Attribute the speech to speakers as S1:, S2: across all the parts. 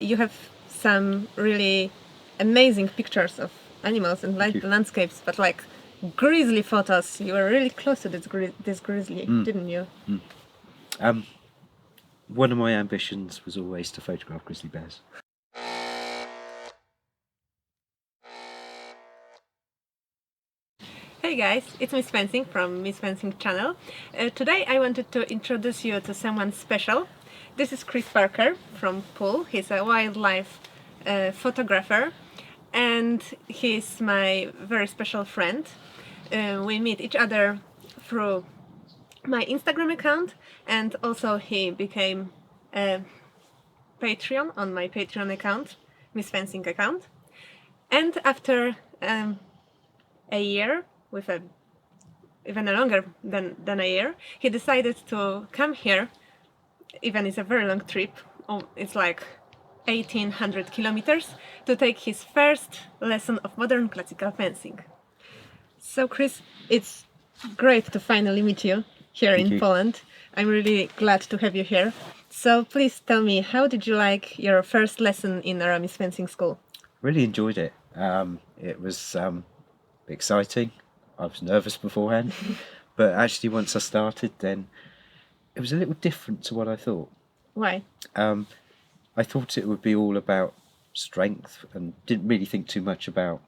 S1: You have some really amazing pictures of animals and landscapes, but like grizzly photos. You were really close to this grizzly, didn't you?
S2: One of my ambitions was always to photograph grizzly bears.
S1: Hey guys, it's Miss Fencing from Miss Fencing channel. Today I wanted to introduce you to someone special. This is Chris Parker from Poole. He's a wildlife photographer and he's my very special friend. We meet each other through my Instagram account, and also he became a Patreon on my Patreon account, Miss Fencing account. And after a year, with even longer than a year, he decided to come here. Even it's a very long trip. It's like 1800 kilometers to take his first lesson of modern classical fencing. So Chris, it's great to finally meet you here in Poland. I'm really glad to have you here. So please tell me, how did you like your first lesson in Aramis Fencing School?
S2: Really enjoyed it. It was exciting. I was nervous beforehand, but actually once I started, then it was a little different to what I thought.
S1: Why?
S2: I thought it would be all about strength and didn't really think too much about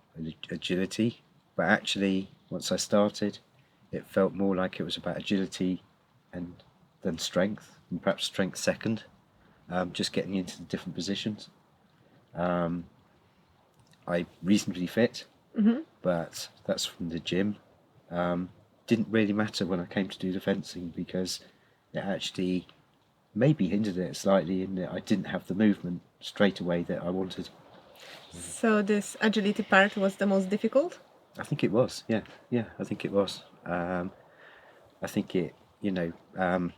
S2: agility, but actually once I started, it felt more like it was about agility than strength, and perhaps strength second, just getting into the different positions. I'm reasonably fit, but that's from the gym. Didn't really matter when I came to do the fencing because it actually maybe hindered it slightly in that I didn't have the movement straight away that I wanted.
S1: So this agility part was the most difficult?
S2: I think it was, yeah, I think it was. I think it, getting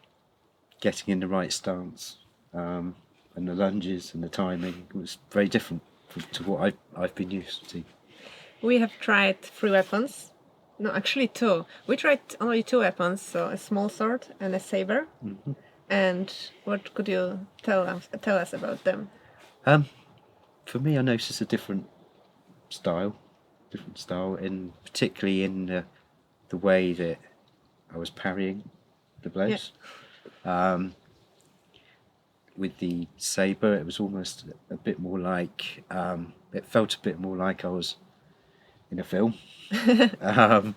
S2: in the right stance and the lunges and the timing was very different to what I've been used to.
S1: We have tried 3 weapons. No, actually 2. We tried only 2 weapons, so a small sword and a saber. And what could you tell us about them?
S2: For me, I noticed a different style in particularly in the way that I was parrying the blows.
S1: Yeah.
S2: With the saber, it was almost a bit more like it felt a bit more like I was in a film.
S1: The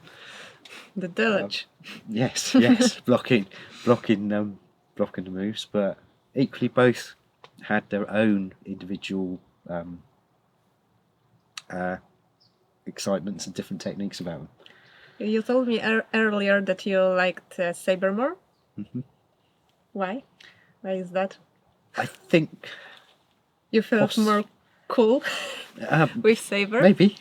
S1: village.
S2: Yes, blocking the moves, but equally both had their own individual excitements and different techniques about them.
S1: You told me earlier that you liked saber more. Why? Why is that?
S2: I think
S1: you felt more cool with saber.
S2: Maybe.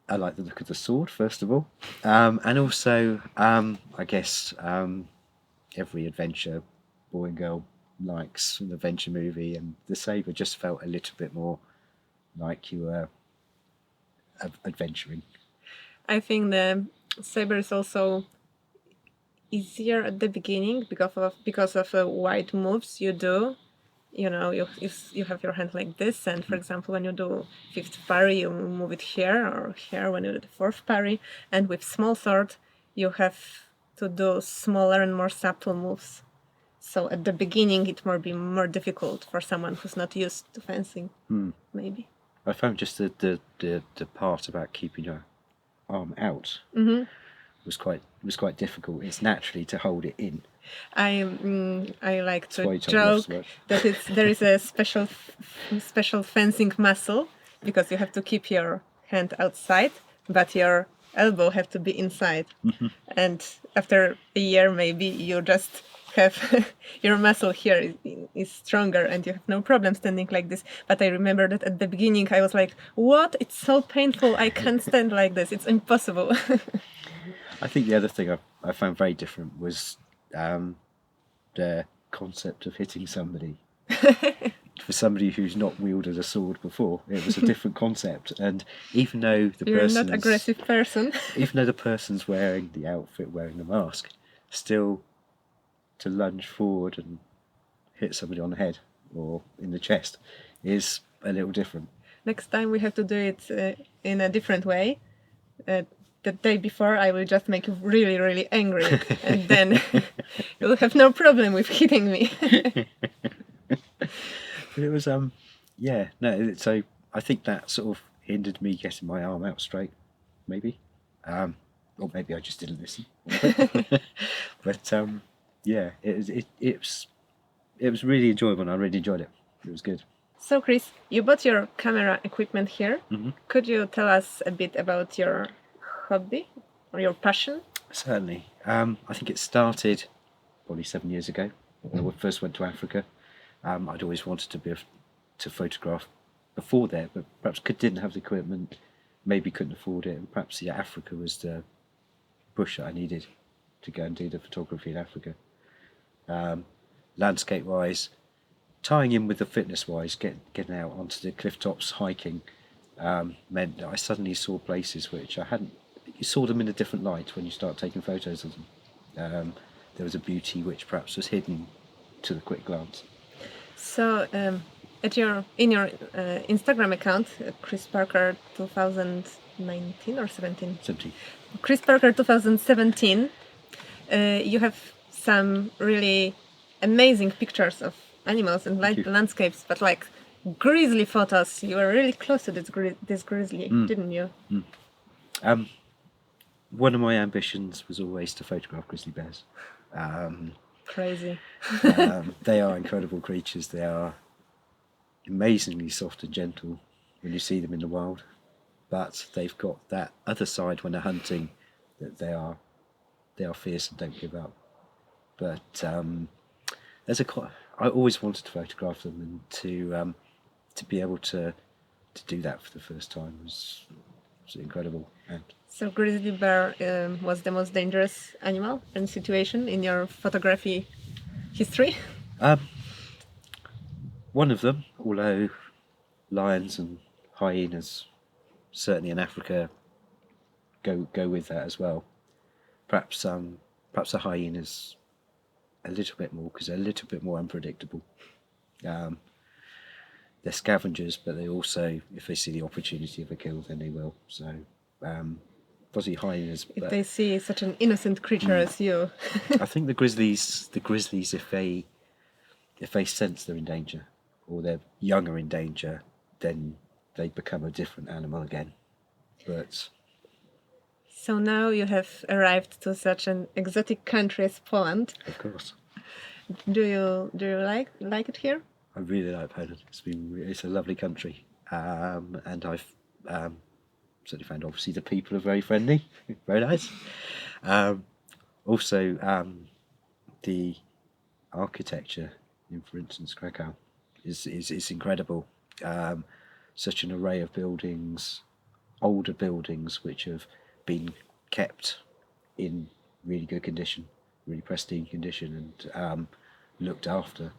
S2: I like the look of the sword, first of all, and also I guess every adventure boy and girl likes an adventure movie, and the saber just felt a little bit more like you were adventuring.
S1: I think the saber is also easier at the beginning because of wide moves you do. You know, you have your hand like this, and for example, when you do 5th parry, you move it here or here when you do the 4th parry, and with small sword, you have to do smaller and more subtle moves. So at the beginning, it might be more difficult for someone who's not used to fencing, maybe.
S2: I found just the part about keeping your arm out was quite difficult. It's naturally to hold it in.
S1: I like to joke that there is a special fencing muscle because you have to keep your hand outside, but your elbow have to be inside. And after a year, maybe you just have your muscle here is stronger and you have no problem standing like this. But I remember that at the beginning I was like, what? It's so painful. I can't stand like this. It's impossible.
S2: I think the other thing I found very different was the concept of hitting somebody. For somebody who's not wielded a sword before, it was a different concept. And even though
S1: you're not an aggressive person,
S2: even though the person's wearing the outfit, wearing the mask, still to lunge forward and hit somebody on the head or in the chest is a little different.
S1: Next time we have to do it in a different way. The day before I will just make you really, really angry, and then you'll have no problem with hitting me.
S2: But it was yeah, no, so I think that sort of hindered me getting my arm out straight, maybe. Or maybe I just didn't listen. But yeah, it was really enjoyable, and I really enjoyed it. It was good.
S1: So Chris, you bought your camera equipment here.
S2: Mm-hmm.
S1: Could you tell us a bit about your hobby or your passion?
S2: Certainly. I think it started probably 7 years ago when I first went to Africa. I'd always wanted to photograph before there, but perhaps didn't have the equipment, maybe couldn't afford it, and perhaps Africa was the push that I needed to go and do the photography in Africa. Landscape-wise, tying in with the fitness-wise, getting out onto the cliff tops hiking meant that I suddenly saw places which I hadn't. You saw them in a different light when you start taking photos of them. There was a beauty which perhaps was hidden to the quick glance.
S1: So, in your Instagram account, Chris Parker 2019 or 17?
S2: 17.
S1: Chris Parker 2017. You have some really amazing pictures of animals and landscapes, but like grizzly photos. You were really close to this grizzly, didn't you?
S2: One of my ambitions was always to photograph grizzly bears.
S1: Crazy.
S2: They are incredible creatures. They are amazingly soft and gentle when you see them in the wild, but they've got that other side when they're hunting, that they are fierce and don't give up. But I always wanted to photograph them, and to be able to do that for the first time was incredible. And
S1: so grizzly bear was the most dangerous animal and situation in your photography history?
S2: One of them, although lions and hyenas, certainly in Africa, go with that as well. Perhaps the hyenas a little bit more, because they're a little bit more unpredictable. They're scavengers, but they also, if they see the opportunity of a kill, then they will. So, possibly hyenas.
S1: If they see such an innocent creature as you.
S2: I think the grizzlies, if they sense they're in danger, or their young are in danger, then they become a different animal again. But
S1: so now you have arrived to such an exotic country as Poland.
S2: Of course.
S1: Do you like it here?
S2: I really like Poland. It's a lovely country, and I've certainly found obviously the people are very friendly, very nice. Also, the architecture in, for instance, Krakow is incredible. Such an array of buildings, older buildings which have been kept in really good condition, really pristine condition, and looked after.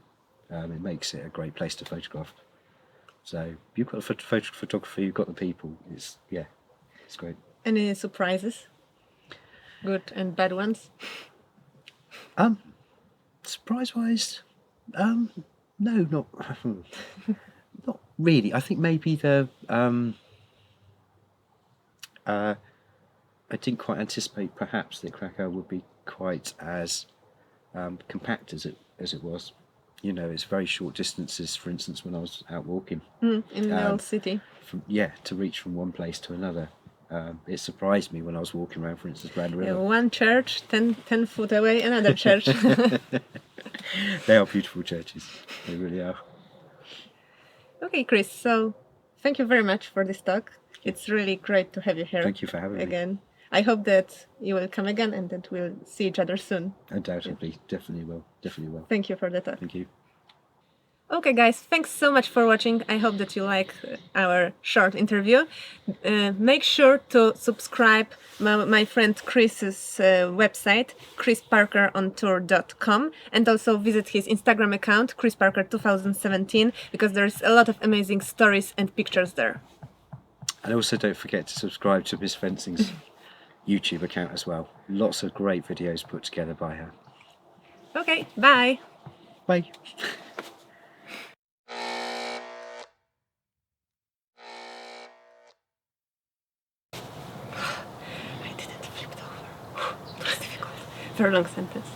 S2: It makes it a great place to photograph. So you've got the photography, you've got the people. It's great.
S1: Any surprises? Good and bad ones?
S2: Surprise-wise, no, not not really. I think maybe I didn't quite anticipate perhaps that Krakow would be quite as compact as it was. You know, it's very short distances. For instance, when I was out walking
S1: In the old city.
S2: To reach from one place to another, it surprised me when I was walking around, for instance, around the river.
S1: One church, 10 foot away, another church.
S2: They are beautiful churches. They really are.
S1: Okay, Chris. So, thank you very much for this talk. It's really great to have you here.
S2: Thank you for having me.
S1: Again. I hope that you will come again and that we'll see each other soon.
S2: Undoubtedly, definitely will.
S1: Thank you for the talk.
S2: Thank you.
S1: Okay, guys, thanks so much for watching. I hope that you like our short interview. Make sure to subscribe my friend Chris's website, chrisparkerontour.com, and also visit his Instagram account, chrisparker2017, because there's a lot of amazing stories and pictures there.
S2: And also don't forget to subscribe to Miss Fencing's YouTube account as well. Lots of great videos put together by her.
S1: Okay, bye!
S2: Bye!
S1: Very long sentence.